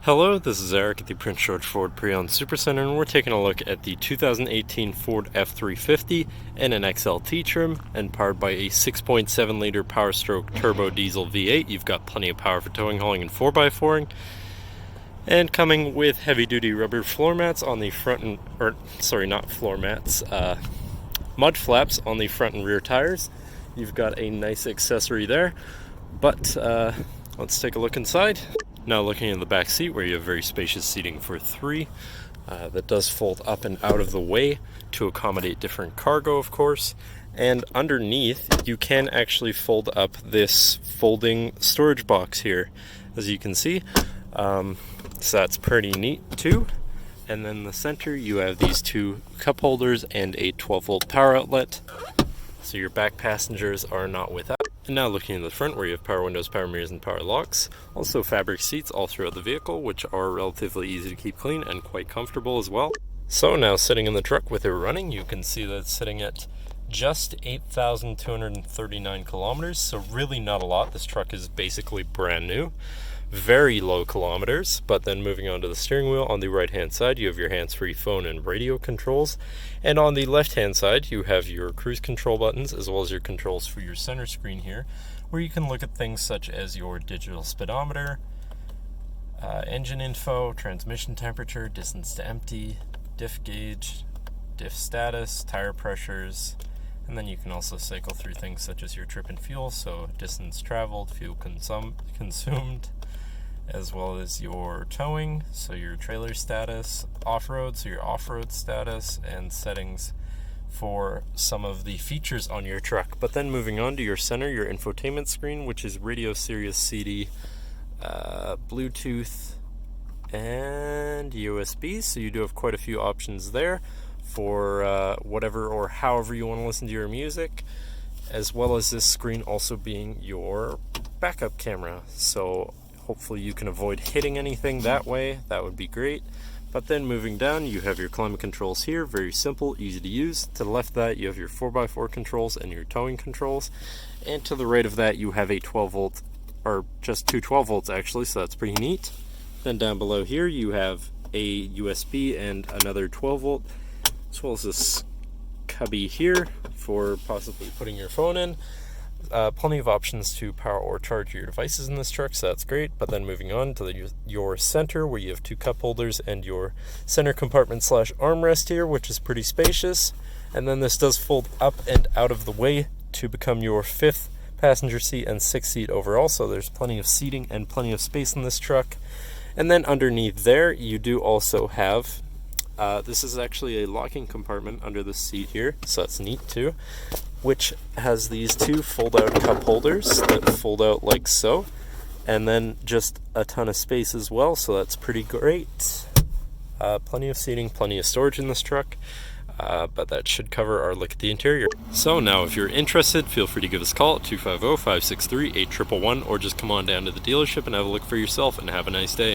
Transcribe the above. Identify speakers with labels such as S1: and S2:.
S1: Hello, this is Eric at the Prince George Ford Pre-Owned Supercenter, and we're taking a look at the 2018 Ford F-350 in an XLT trim and powered by a 6.7 liter Power Stroke turbo diesel V8. You've got plenty of power for towing, hauling, and 4x4ing. And coming with heavy-duty rubber floor mats on the front and, not floor mats, mud flaps on the front and rear tires. You've got a nice accessory there, but let's take a look inside. Now looking in the back seat, where you have very spacious seating for three, that does fold up and out of the way to accommodate different cargo, of course. And underneath, you can actually fold up this folding storage box here, as you can see. So that's pretty neat too. And then in the center, you have these two cup holders and a 12-volt power outlet, so your back passengers are not without. And now looking in the front, where you have power windows, power mirrors, and power locks. Also fabric seats all throughout the vehicle, which are relatively easy to keep clean and quite comfortable as well. So now sitting in the truck with it running, you can see that it's sitting at just 8,239 kilometers, so really not a lot. This truck is basically brand new. Very low kilometers. But then moving on to the steering wheel, on the right hand side you have your hands-free phone and radio controls, and on the left hand side you have your cruise control buttons as well as your controls for your center screen here, where you can look at things such as your digital speedometer, engine info, transmission temperature, distance to empty, diff gauge, diff status, tire pressures, and then you can also cycle through things such as your trip and fuel, so distance traveled, fuel consumed, as well as your towing, so your trailer status, off-road, so your off-road status, and settings for some of the features on your truck. But then moving on to your center, your infotainment screen, which is radio, Sirius, CD, Bluetooth, and USB, so you do have quite a few options there for whatever or however you want to listen to your music, as well as this screen also being your backup camera, so hopefully you can avoid hitting anything that way. That would be great. But then moving down, you have your climate controls here, very simple, easy to use. To the left of that, you have your 4x4 controls and your towing controls, and to the right of that you have a 12 volt, or just two 12 volts actually, so that's pretty neat. Then down below here you have a USB and another 12 volt, as well as this cubby here for possibly putting your phone in. Plenty of options to power or charge your devices in this truck, so that's great. But then moving on to your center, where you have two cup holders and your center compartment / armrest here, which is pretty spacious. And then this does fold up and out of the way to become your fifth passenger seat and sixth seat overall, so there's plenty of seating and plenty of space in this truck. And then underneath there you do also have this is actually a locking compartment under the seat here, so that's neat too, which has these two fold-out cup holders that fold out like so, and then just a ton of space as well, so that's pretty great. Plenty of seating, plenty of storage in this truck, but that should cover our look at the interior. So now if you're interested, feel free to give us a call at 250-563-8111, or just come on down to the dealership and have a look for yourself, and have a nice day.